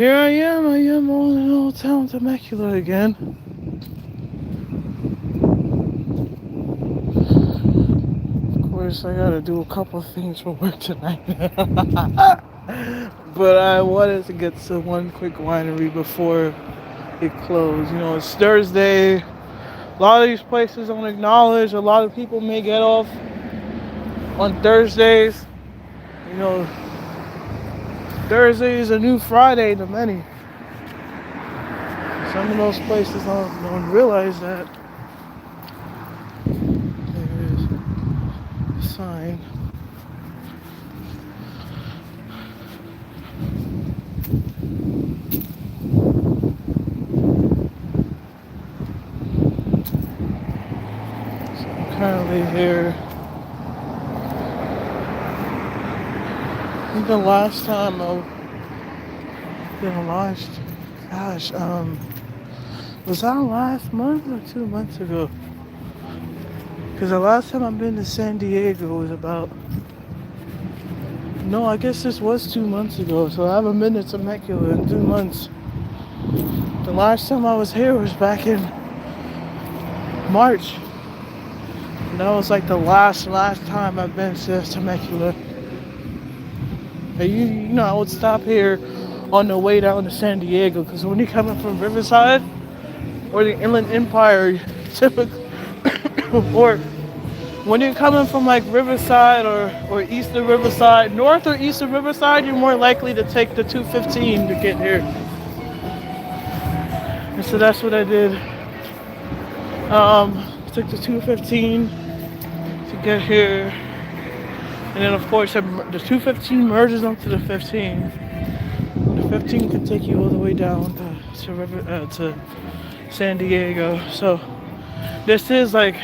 Here I am on in old town Temecula again. Of course, I gotta do a couple things for work tonight. But I wanted to get to one quick winery before it closed. You know, it's Thursday. A lot of these places don't acknowledge. A lot of people may get off on Thursdays. You know, Thursday is a new Friday to many. Some of those places don't realize that. There's a sign. So I'm currently here. I think the last time I did a live, gosh, was that last month or 2 months ago? Because the last time I've been to San Diego was about, no, I guess this was 2 months ago. So I haven't been to Temecula in 2 months. The last time I was here was back in March. And that was like the last time I've been to Temecula. You know, I would stop here on the way down to San Diego. Because when you're coming from Riverside or the Inland Empire, typically, or when you're coming from like Riverside or east of Riverside, north or east of Riverside, you're more likely to take the 215 to get here. And so that's what I did. Took the 215 to get here. And then of course the 215 merges onto the 15. The 15 can take you all the way down to San Diego. So this is like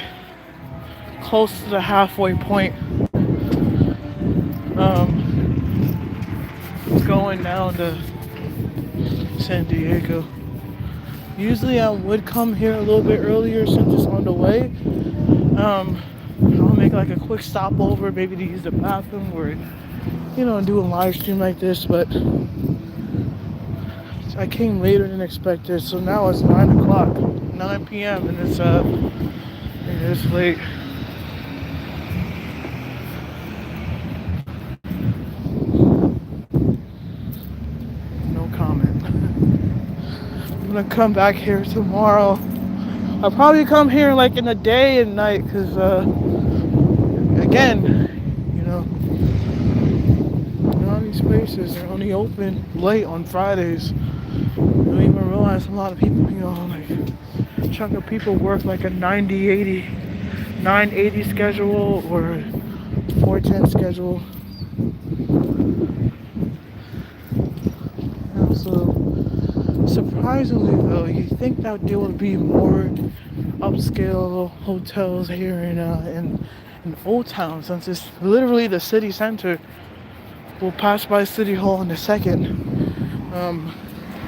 close to the halfway point. Going down to San Diego. Usually I would come here a little bit earlier since it's on the way. I'll make like a quick stopover, maybe to use the bathroom or, you know, do a live stream like this, but I came later than expected, so now it's 9 o'clock, 9 p.m. and it's late. No comment. I'm gonna come back here tomorrow. I'll probably come here like in the day and night, because again, you know, all these places are only open late on Fridays. You don't even realize a lot of people, you know, like a chunk of people work like a 980 schedule or 410 schedule. So surprisingly though, you think that there would be more upscale hotels here in Old Town, since it's literally the city center. We'll pass by City Hall in a second.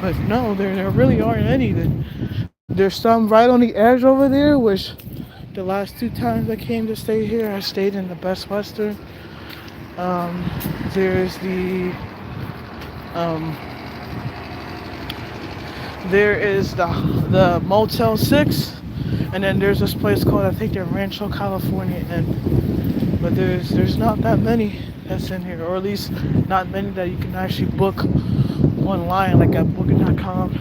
But no, there really aren't any. There's some right on the edge over there, which the last 2 times I came to stay here, I stayed in the Best Western. There's there is the Motel 6, and then there's this place called, I think, the Rancho California Inn. But there's not that many that's in here, or at least not many that you can actually book online, like at booking.com.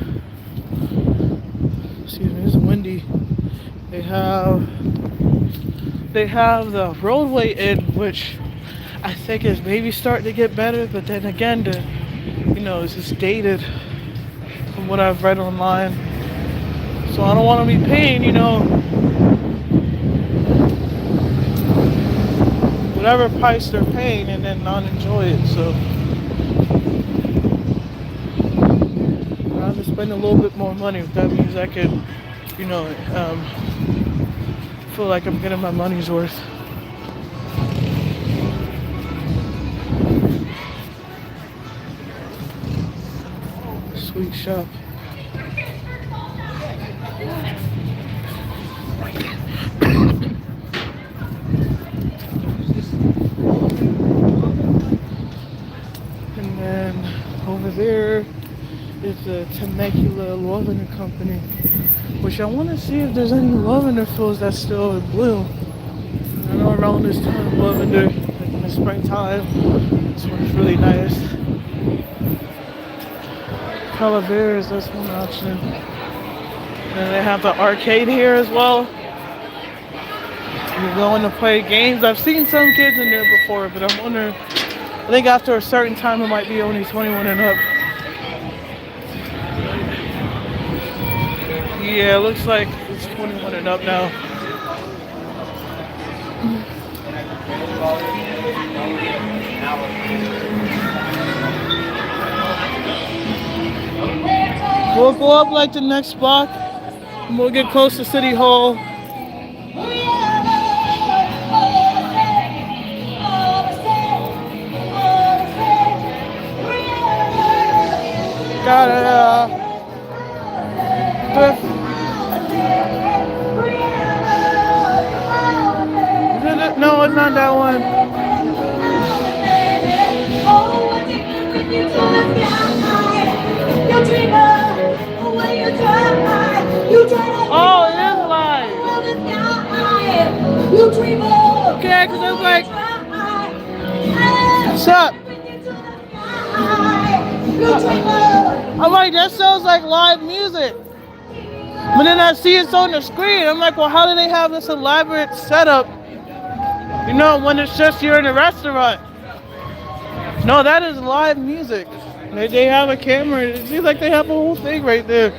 Excuse me, it's windy. They have the Roadway Inn, which I think is maybe starting to get better, but then again, it's just dated from what I've read online. So I don't want to be paying, whatever price they're paying and then not enjoy it. So I'd rather spend a little bit more money if that means I could, feel like I'm getting my money's worth. Sweet shop. And then over there It's a Temecula lavender company, which I want to see if there's any lavender fields that's still in bloom. I know around this time, lavender, like in the springtime, this one's really nice. Calaveras, that's one option. And they have the arcade here as well. You're going to play games. I've seen some kids in there before, but I'm wondering, I think after a certain time it might be only 21 and up. Yeah, it looks like it's 21 and up now. We'll go up like the next block and we'll get close to City Hall. No, it's not that one. Oh, it is live. Okay, because I was like, what's up? I'm like, that sounds like live music. But then I see it's on the screen. I'm like, well, how do they have this elaborate setup? You know, when it's just you're in a restaurant. No, that is live music. They have a camera. It seems like they have a whole thing right there.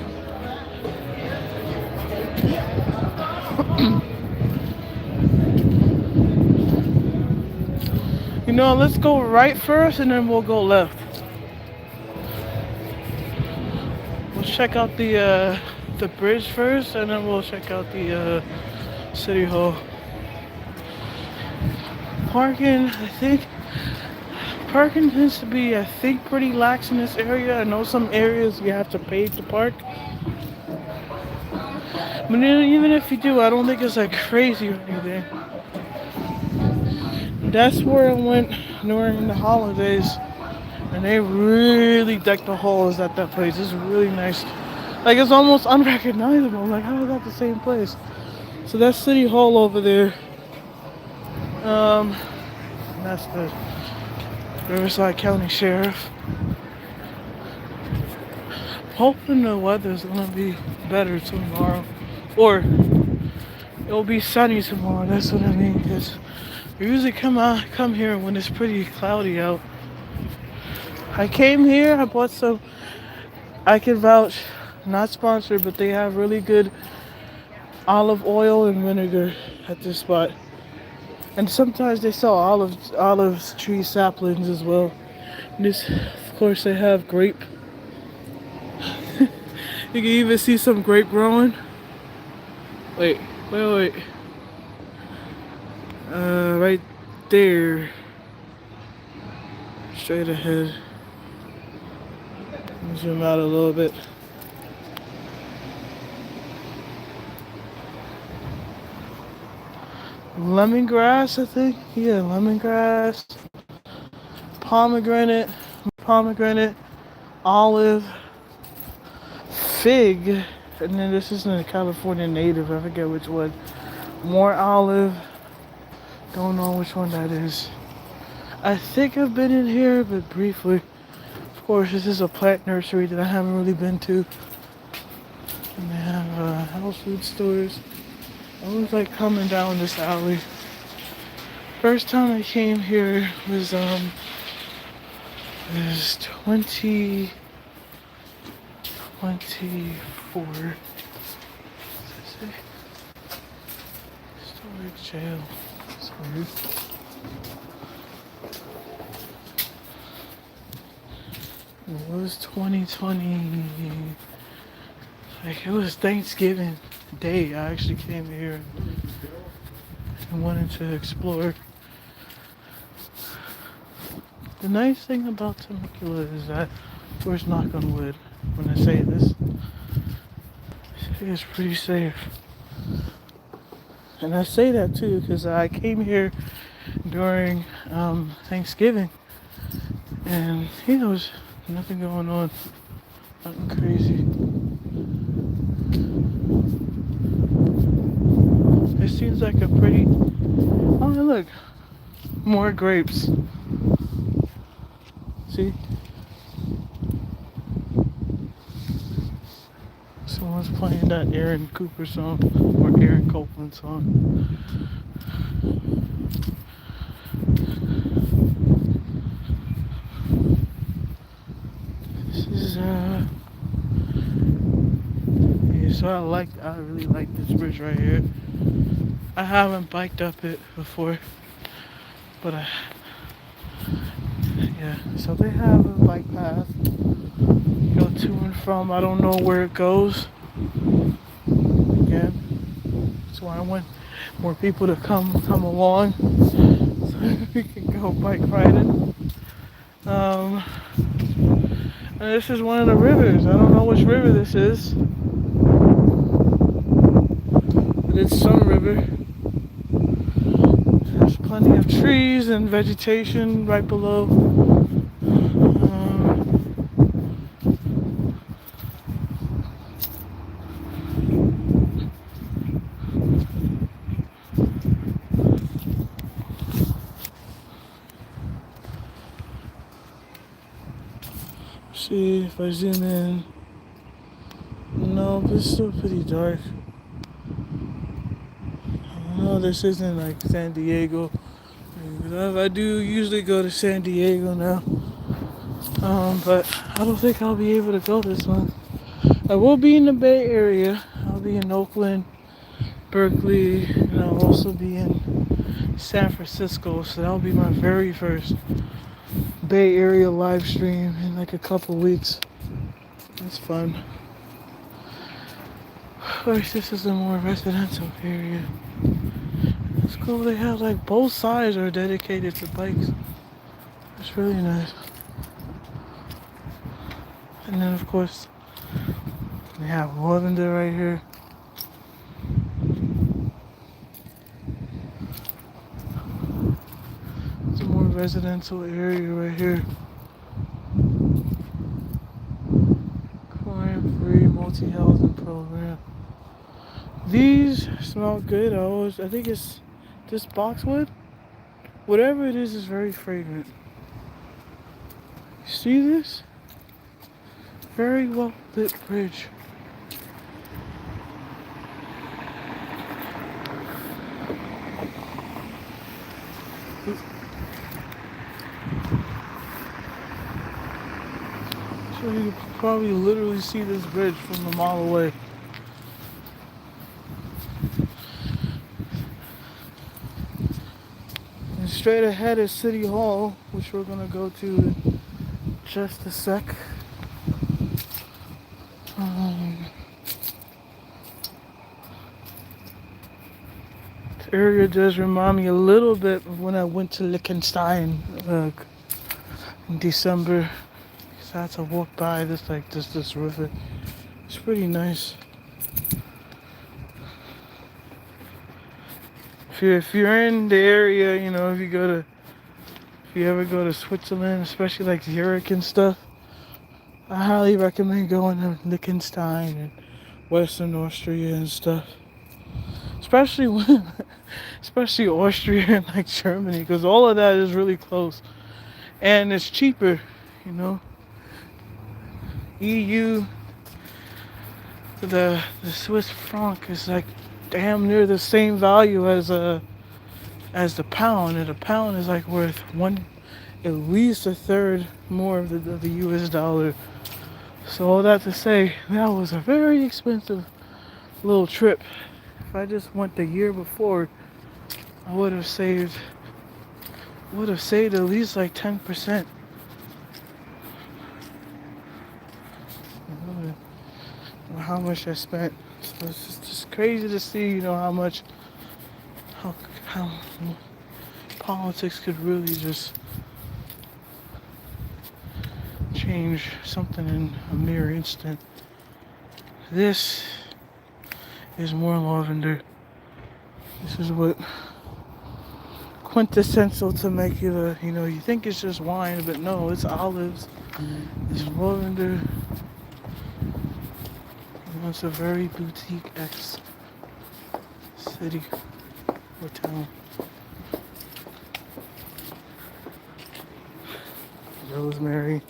You know, let's go right first and then we'll go left. We'll check out the bridge first and then we'll check out the City Hall. Parking tends to be, I think, pretty lax in this area. I know some areas you have to pay to park. But even if you do, I don't think it's like crazy or anything. That's where I went during the holidays. And they really decked the halls at that place. It's really nice. Like, it's almost unrecognizable. I'm like, how is that the same place? So that's City Hall over there. That's the Riverside County Sheriff. Hoping the weather's gonna be better tomorrow, or it'll be sunny tomorrow. That's what I mean. Cause we usually come here when it's pretty cloudy out. I came here. I bought some. I can vouch, not sponsored, but they have really good olive oil and vinegar at this spot. And sometimes they sell olive tree saplings as well. And this, of course, they have grape. You can even see some grape growing. Wait. Right there. Straight ahead. Zoom out a little bit. Lemongrass, I think. Yeah, lemongrass. Pomegranate, olive, fig, and then this is a California native. I forget which one. More olive. Don't know which one that is. I think I've been in here, but briefly. Of course, this is a plant nursery that I haven't really been to. And they have health food stores. I was like coming down this alley. First time I came here was 2024. Storage jail. That's weird. It was 2020. Like, it was Thanksgiving Day. I actually came here and wanted to explore. The nice thing about Temecula is that, of course, knock on wood, when I say this, it's pretty safe. And I say that too because I came here during Thanksgiving and there was nothing going on. Nothing crazy. It seems like a pretty. Oh, look, more grapes. See? Someone's playing that Aaron Cooper song or Aaron Copeland song. This is yeah, so I really like this bridge right here. I haven't biked up it before, but yeah. So they have a bike path. Go to and from. I don't know where it goes. Again, that's why I want more people to come along, so we can go bike riding. And this is one of the rivers. I don't know which river this is, but it's some river. There's plenty of trees and vegetation right below. See if I zoom in. No, but it's still pretty dark. No, this isn't like San Diego. I do usually go to San Diego now. But I don't think I'll be able to go this one. I will be in the Bay Area. I'll be in Oakland, Berkeley, and I'll also be in San Francisco. So that'll be my very first Bay Area live stream in like a couple weeks. That's fun. Of course, this is a more residential area. It's cool. They have like both sides are dedicated to bikes. It's really nice. And then of course we have lavender right here. It's a more residential area right here. Crime-free multi-housing program. These smell good. I think it's this boxwood. Whatever it is very fragrant. You see this? Very well lit bridge. So you can probably literally see this bridge from a mile away. And straight ahead is City Hall, which we're gonna go to in just a sec. This area does remind me a little bit of when I went to Liechtenstein in December. So I had to walk by this river. It's pretty nice. If you're in the area, you know, if you ever go to Switzerland, especially like Zurich and stuff, I highly recommend going to Liechtenstein and Western Austria and stuff. Especially Austria and like Germany, because all of that is really close and it's cheaper, you know. EU, the Swiss franc is like damn near the same value as the pound, and the pound is like worth at least a third more of the US dollar. So all that to say, that was a very expensive little trip. If I just went the year before, I would have saved at least like 10%. How much I spent. So it's just crazy to see, you know, how politics could really just change something in a mere instant. This is more lavender. This is what quintessential Temecula, you think it's just wine, but no, it's olives, it's lavender. It's a very boutique-esque city or town. Rosemary.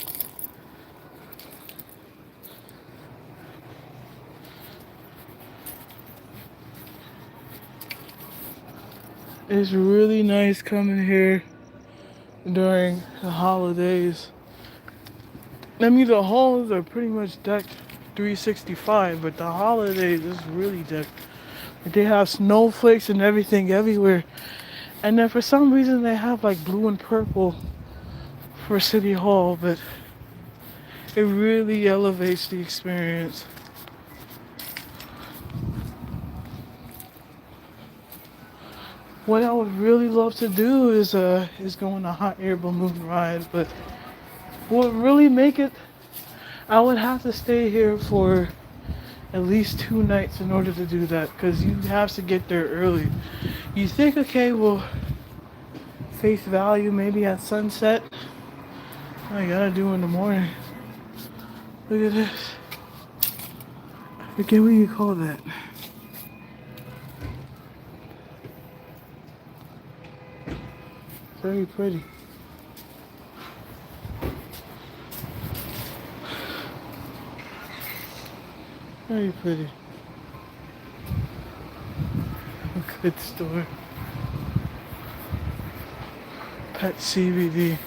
It's really nice coming here during the holidays. I mean, the halls are pretty much decked 365, but the holidays is really decked. They have snowflakes and everything everywhere. And then for some reason they have like blue and purple for City Hall, but it really elevates the experience. What I would really love to do is go on a hot air balloon ride, but what would really make it, I would have to stay here for at least 2 nights in order to do that, because you have to get there early. You think, okay, well, face value maybe at sunset. I gotta do in the morning. Look at this. I forget what you call that. Very pretty. Very pretty. A good store. Pet CBD.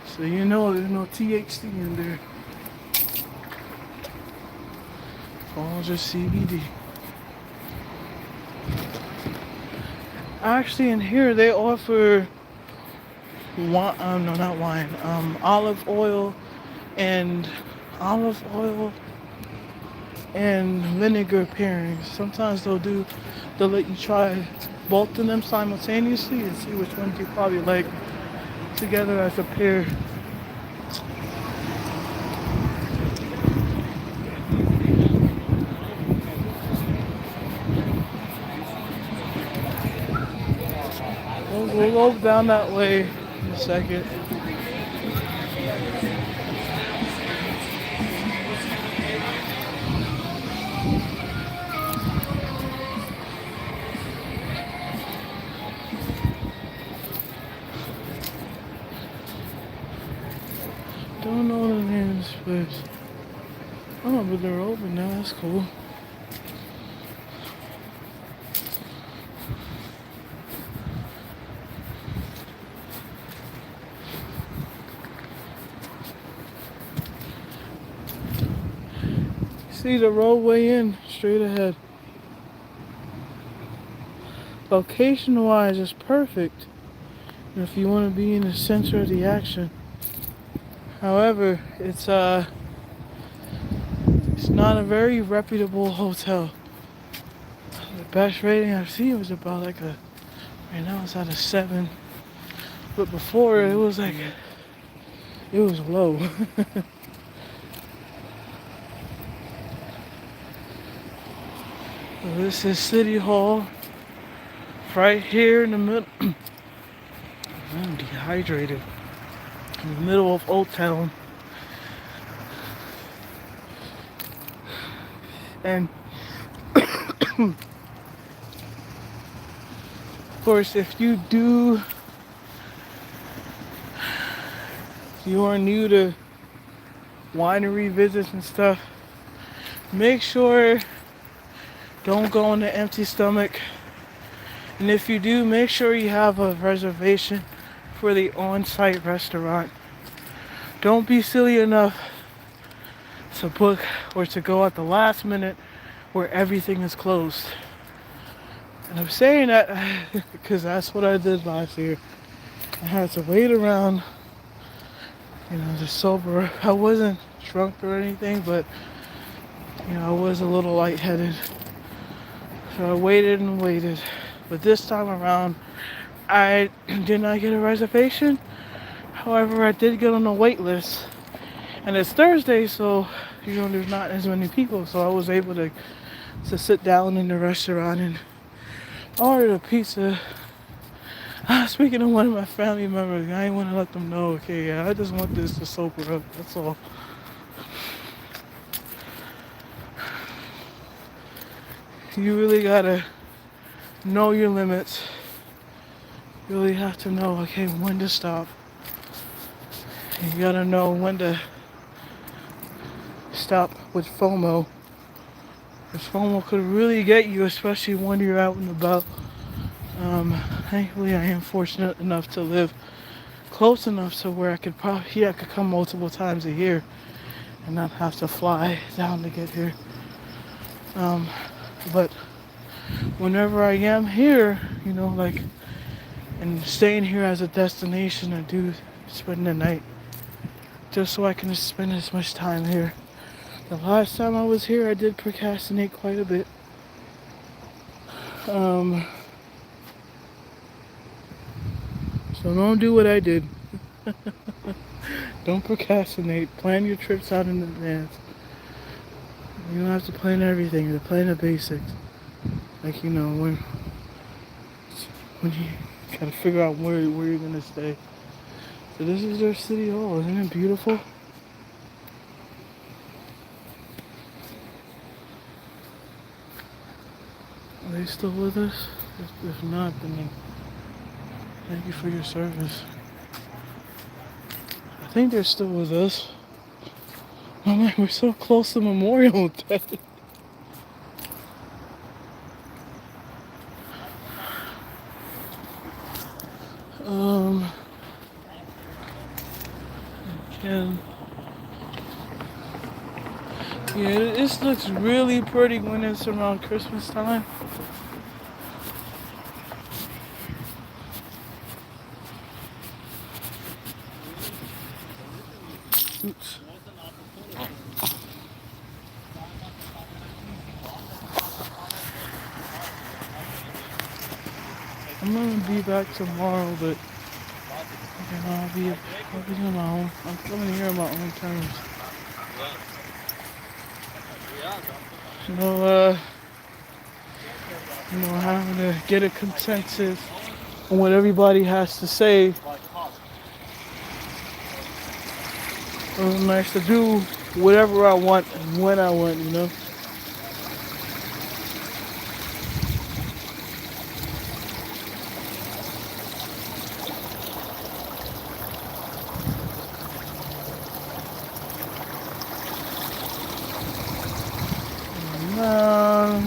So you know there's no THC in there. All just CBD. Actually, in here they offer wine, no, not wine, olive oil and vinegar pairings. Sometimes they'll let you try both of them simultaneously and see which ones you probably like together as a pair. We'll go down that way in a second. Don't know the name of this place. Oh, but they're open now. That's cool. See the roadway in straight ahead. Location-wise, it's perfect if you want to be in the center of the action. However, it's not a very reputable hotel. The best rating I've seen was about like right now it's at a 7. But before it was low. So this is City Hall. Right here in the middle. I'm dehydrated. In the middle of Old Town. And of course, if you are new to winery visits and stuff, make sure don't go on an empty stomach. And if you do, make sure you have a reservation for the on-site restaurant. Don't be silly enough to book or to go at the last minute where everything is closed. And I'm saying that because that's what I did last year. I had to wait around, to sober up. I wasn't drunk or anything, but I was a little lightheaded. So I waited and waited. But this time around, I did not get a reservation. However, I did get on the wait list. And it's Thursday, so, there's not as many people. So I was able to sit down in the restaurant and order a pizza. Speaking of one of my family members, I didn't want to let them know, okay, I just want this to sober up, that's all. you really gotta know your limits. You really have to know, okay, when to stop. You gotta know when to stop with FOMO. Because FOMO could really get you, especially when you're out and about. Thankfully, I am fortunate enough to live close enough to where I could come multiple times a year and not have to fly down to get here. But whenever I am here, like, and staying here as a destination, I do spend the night just so I can just spend as much time here. The last time I was here, I did procrastinate quite a bit. So don't do what I did. Don't procrastinate. Plan your trips out in advance. You don't have to plan everything. You plan the basics. Like, when you gotta figure out where you're gonna stay. So this is their city hall. Isn't it beautiful? Are they still with us? If not, then thank you for your service. I think they're still with us. Oh man, we're so close to Memorial Day. And yeah, this looks really pretty when it's around Christmas time. Oops. I'm gonna be back tomorrow, but I'll be on my own. I'm coming here on my own terms. Having to get a consensus on what everybody has to say. It's nice to do whatever I want and when I want,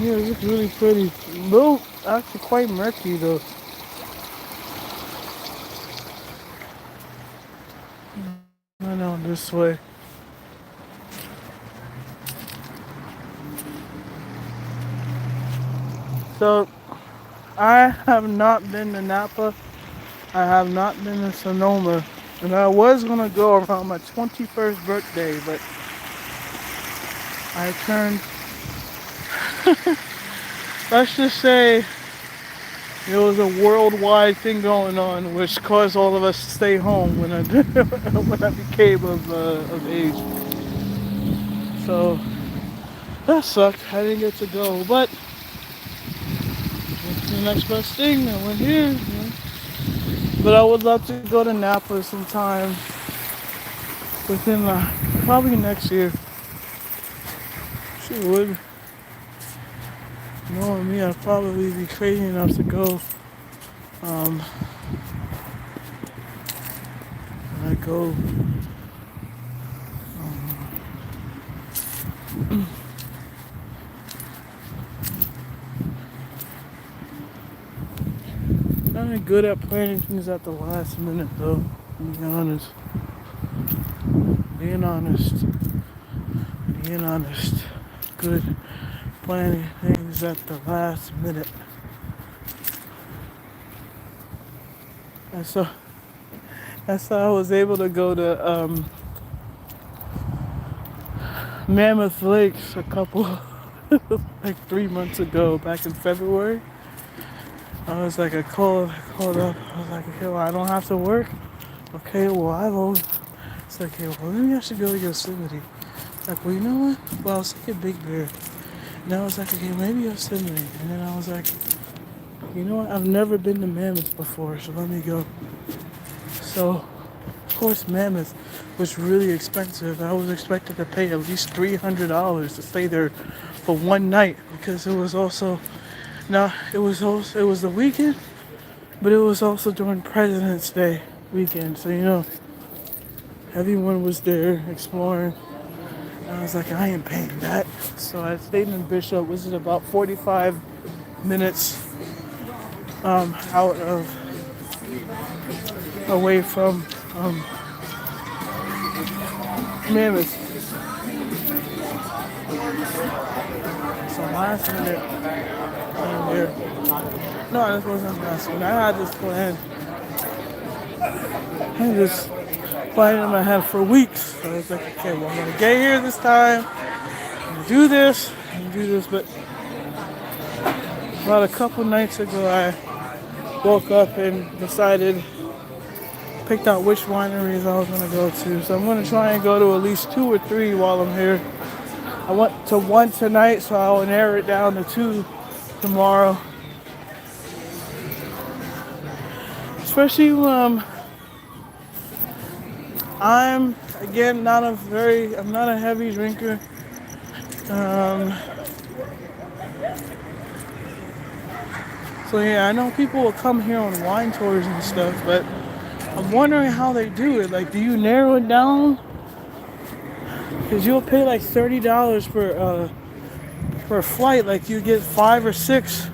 Yeah, it's really pretty. Little, actually quite murky though. I know, this way. So, I have not been to Napa. I have not been to Sonoma. And I was going to go around my 21st birthday, but I turned... Let's just say there was a worldwide thing going on which caused all of us to stay home when I became of age. So that sucked. I didn't get to go, but it's the next best thing. I went here. But I would love to go to Napa sometime within probably next year. She would. Knowing me, I'd probably be crazy enough to go. When I go. I'm not good at planning things at the last minute, though. To be honest. Being honest. Good planning things at the last minute. And so that's how I was able to go to Mammoth Lakes a couple, like 3 months ago, back in February. I was like, I called up. I was like, okay, well, I don't have to work. Okay, well, I've always. It's like, okay, well, maybe I should go to Yosemite. Like, well, you know what? Well, I was thinking Big Bear. And I was like, okay, maybe Yosemite. And then I was like, you know what? I've never been to Mammoth before, so let me go. So, of course, Mammoth was really expensive. I was expected to pay at least $300 to stay there for one night because it was also it was the weekend, but it was also during President's Day weekend. So everyone was there exploring. And I was like, I ain't paying that. So I stayed in Bishop, which is about 45 minutes out of away from Mammoth. So last minute came here. No, this wasn't last minute. I had this plan. I had this plan in my head for weeks. So I was like, okay, well, I'm gonna get here this time. I'm gonna do this. But about a couple nights ago, I woke up and picked out which wineries I was gonna go to. So I'm gonna try and go to at least 2 or 3 while I'm here. I went to 1 tonight, so I'll narrow it down to 2 tomorrow. Especially I'm again I'm not a heavy drinker. So yeah, I know people will come here on wine tours and stuff, but I'm wondering how they do it. Like, do you narrow it down? Because you'll pay like $30 for a flight. Like, you get 5 or 6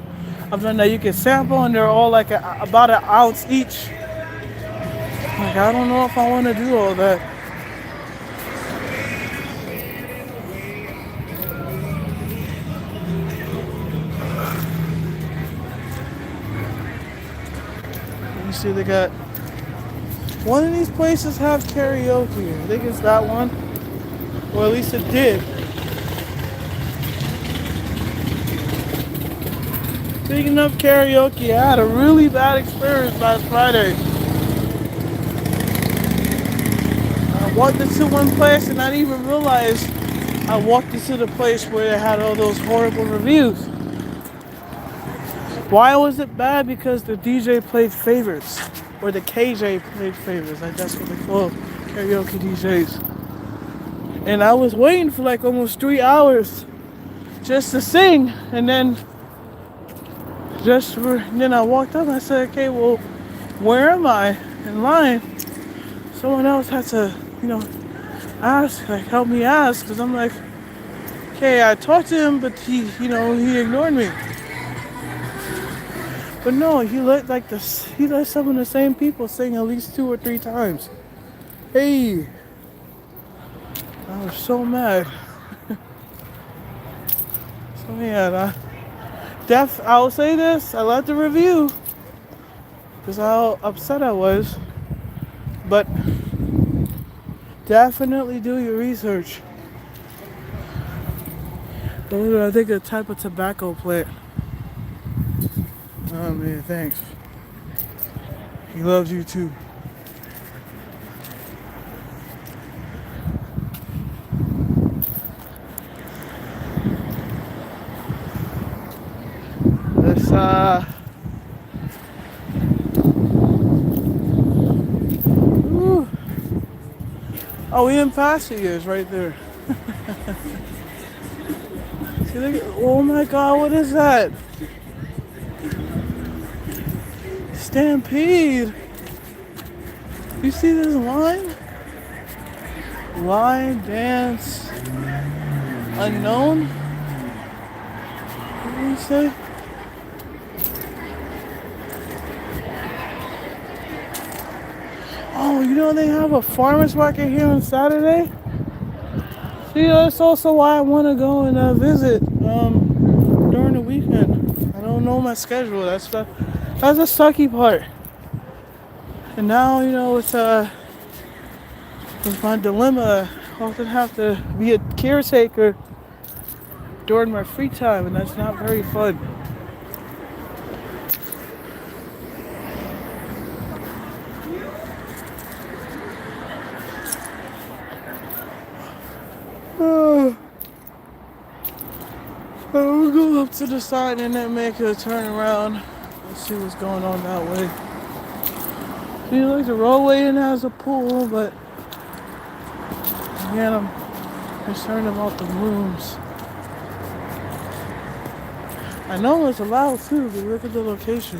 of them that you can sample, and they're all like about an ounce each. Like, I don't know if I want to do all that. Let me see, they got one of these places have karaoke. I think it's that one, or at least it did. Speaking of karaoke, I had a really bad experience last Friday. I walked into one place and I didn't even realize I walked into the place where they had all those horrible reviews. Why was it bad? Because the DJ played favorites, or the KJ played favorites. Like, that's what they call karaoke DJs. And I was waiting for like almost 3 hours just to sing, and then I walked up and I said, okay, well, where am I in line? Someone else had to, ask, like, help me ask, because I'm like, okay, I talked to him, but he ignored me. But no, he let some of the same people sing at least 2 or 3 times. Hey, I was so mad. So yeah, I'll say this, I left the review because how upset I was, but definitely do your research. Those are, I think, a type of tobacco plant. Oh man, thanks. He loves you too. This ooh. Oh, we in Pasig is right there. See, oh my God, what is that? Stampede. You see this line? Line dance unknown? What do you say? Oh, they have a farmer's market here on Saturday? See, that's also why I want to go and visit during the weekend. I don't know my schedule. That's the sucky part. And now, with my dilemma, I often have to be a caretaker during my free time, and that's not very fun. We'll go up to the side and then make a turn around. Let's see what's going on that way. See, like the roadway in has a pool, but again, I'm concerned about the rooms. I know it's allowed too, but look at the location.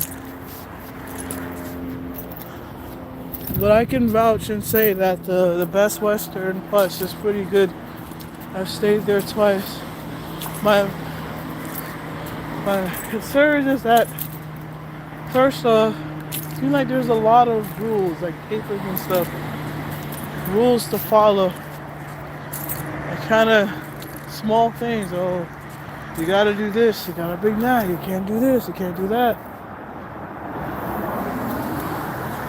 But I can vouch and say that the Best Western Plus is pretty good. I've stayed there twice. My my concern is that first off, it seems like there's a lot of rules, like papers and stuff, rules to follow. Like kind of small things. Oh, you gotta do this. You gotta bring that. You can't do this. You can't do that.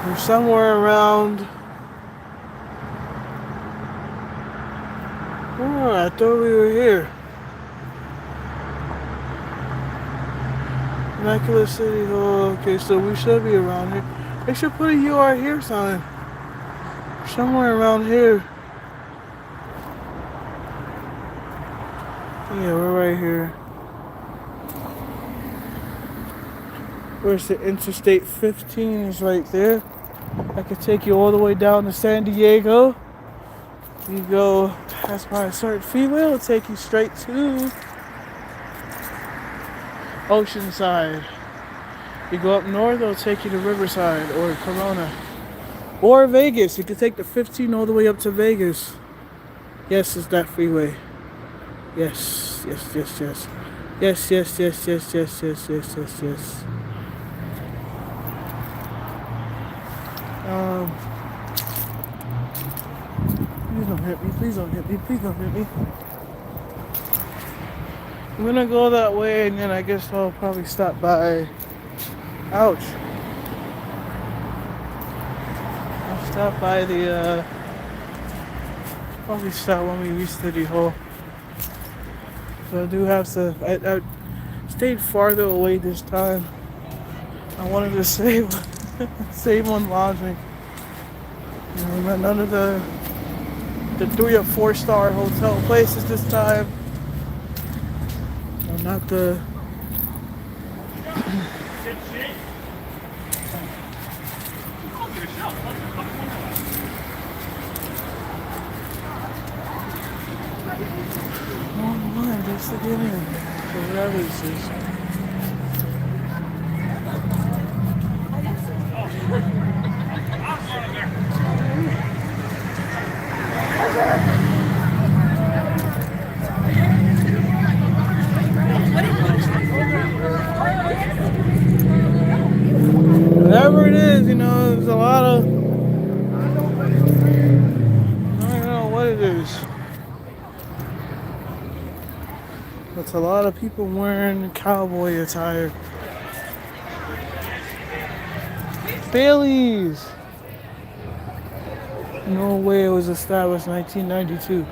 We're somewhere around. Oh, I thought we were here. Temecula City. Oh, okay, so we should be around here. They should put a "You Are Here" sign. Somewhere around here. Yeah, we're right here. Where's the Interstate 15 is right there. I could take you all the way down to San Diego. You go past by a certain freeway, it'll take you straight to Oceanside. You go up north, it'll take you to Riverside or Corona. Or Vegas. You could take the 15 all the way up to Vegas. Yes, it's that freeway. Yes, yes, yes, yes. Yes, yes, yes, yes, yes, yes, yes, yes, yes. Please don't hit me, please don't hit me, please don't hit me. I'm gonna go that way and then I guess I'll probably stop by. Ouch. I'll stop by the, probably stop when we reach City Hall. So I do have to, I stayed farther away this time. I wanted to save, save on lodging. You know, none of the 3 or 4 star hotel places this time. No, not the. Online just to get in. So whatever this is. Whatever it is, you know, there's a lot of. I don't know what it is. It's a lot of people wearing cowboy attire. Bailey's! No way it was established in 1992.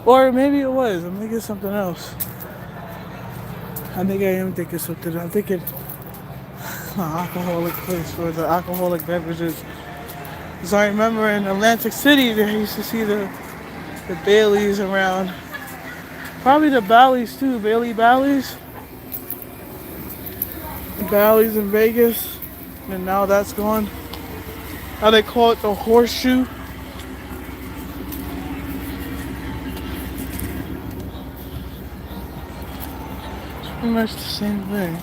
Or maybe it was. I'm thinking something else. I think I am thinking something. I'm thinking an alcoholic place for the alcoholic beverages. Because I remember in Atlantic City, they used to see the Baileys around. Probably the Bally's too, Bally's. The Bally's in Vegas. And now that's gone. How they call it, the horseshoe. Pretty much the same thing.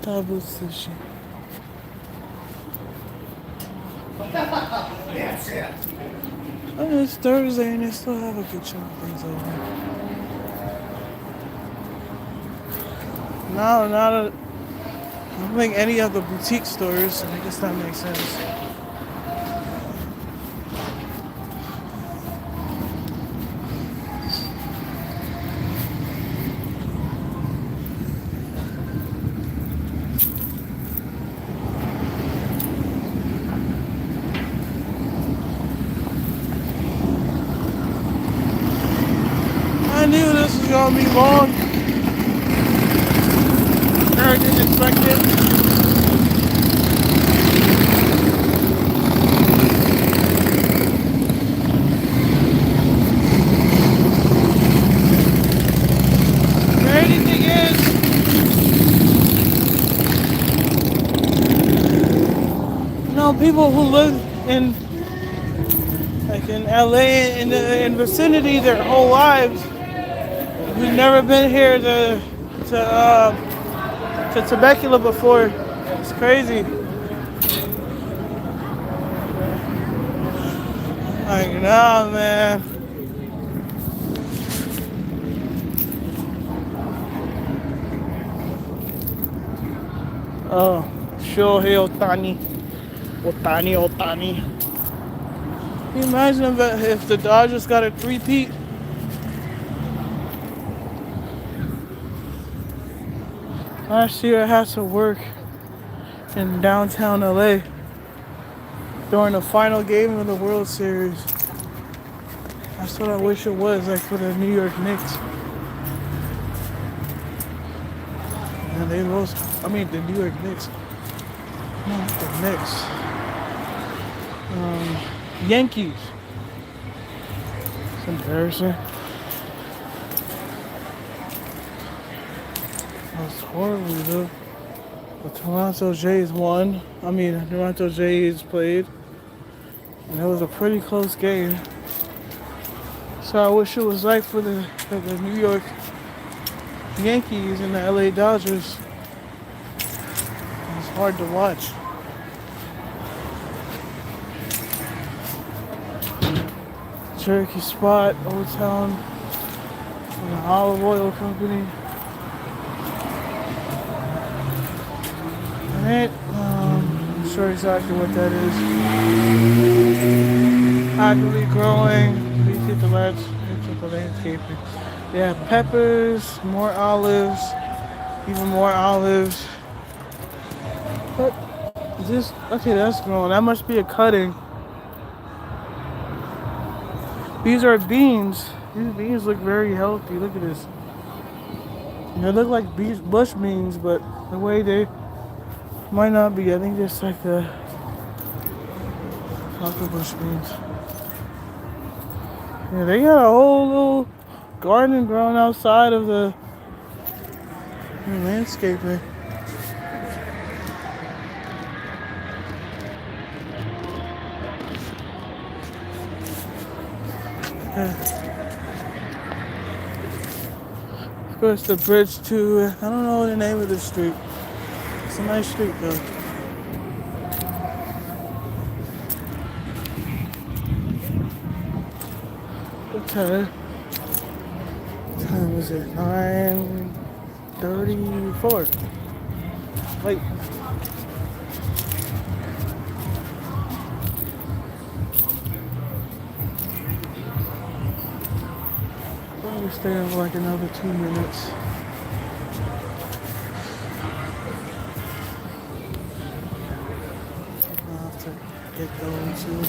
Double sushi. That's it. Oh, it's Thursday and they still have a good chunk of things open. No, not a. I don't think any of the boutique stores. I guess that makes sense. I knew this was gonna be long. I didn't expect it. Crazy thing is, you know, people who live in Like in LA, in vicinity, their whole lives. We've never been here to Temecula before. It's crazy. Like, nah, man. Oh, sure, hey, Otani. Otani. Can you imagine if the Dodgers got a three-peat? Last year I had to work in downtown LA during the final game of the World Series. That's what I wish it was, like for the New York Knicks. And they lost, the New York Knicks. No, not the Knicks. Yankees. It's embarrassing. That's horrible, though. The Toronto Jays won. Toronto Jays played. And it was a pretty close game. So I wish it was like for the New York Yankees and the LA Dodgers. It's hard to watch. Cherokee Spot, Old Town, and the Olive Oil Company. Alright, I'm not sure exactly what that is. Actively growing, into the landscaping. Yeah, peppers, more olives, even more olives. But that's growing. That must be a cutting. These are beans. These beans look very healthy. Look at this. They look like bush beans, but the way they might not be. I think just like the bush beans. Yeah, they got a whole little garden growing outside of the landscaping. Of course, the bridge to, I don't know the name of the street. It's a nice street though. Okay. What time is it? 9:34. Wait. Probably stay for like another 2 minutes. I'll have to get going too.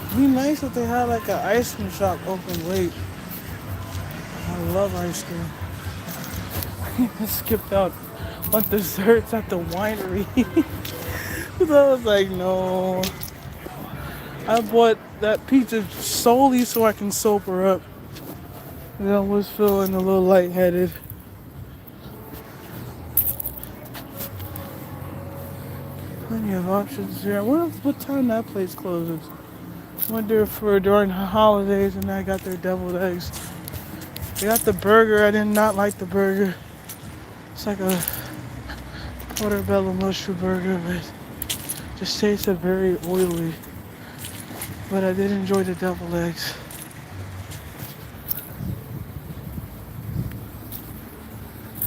It'd be nice if they had like an ice cream shop open late. I love ice cream. I skipped out on desserts at the winery. Cause I was like, no. I bought that pizza solely so I can sober up. And I was feeling a little lightheaded. Plenty of options here. I wonder what time that place closes. I went there for during the holidays and I got their deviled eggs. They got the burger. I did not like the burger. It's like a portobello mushroom burger, but just tasted very oily. But I did enjoy the deviled eggs.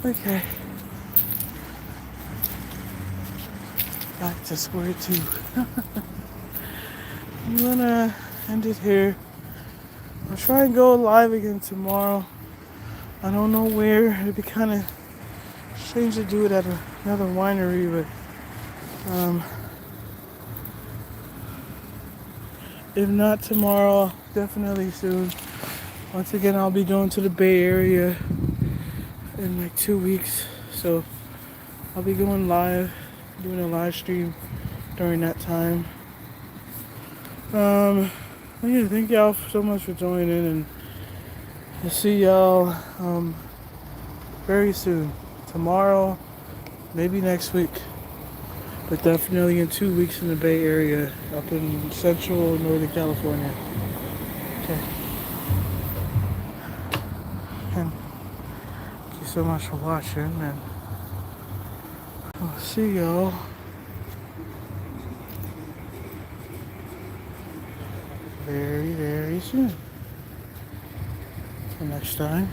Okay. Back to square two. I'm gonna end it here. I'll try and go live again tomorrow. I don't know where. It'd be kind of strange to do it at another winery, but if not tomorrow, definitely soon. Once again, I'll be going to the Bay Area in like 2 weeks, so I'll be going live, doing a live stream during that time. Yeah, thank y'all so much for joining, and I'll see y'all very soon. Tomorrow, maybe next week. but definitely in 2 weeks in the Bay Area, up in Central Northern California. Okay. And thank you so much for watching, and I'll see y'all very, very soon. Till next time.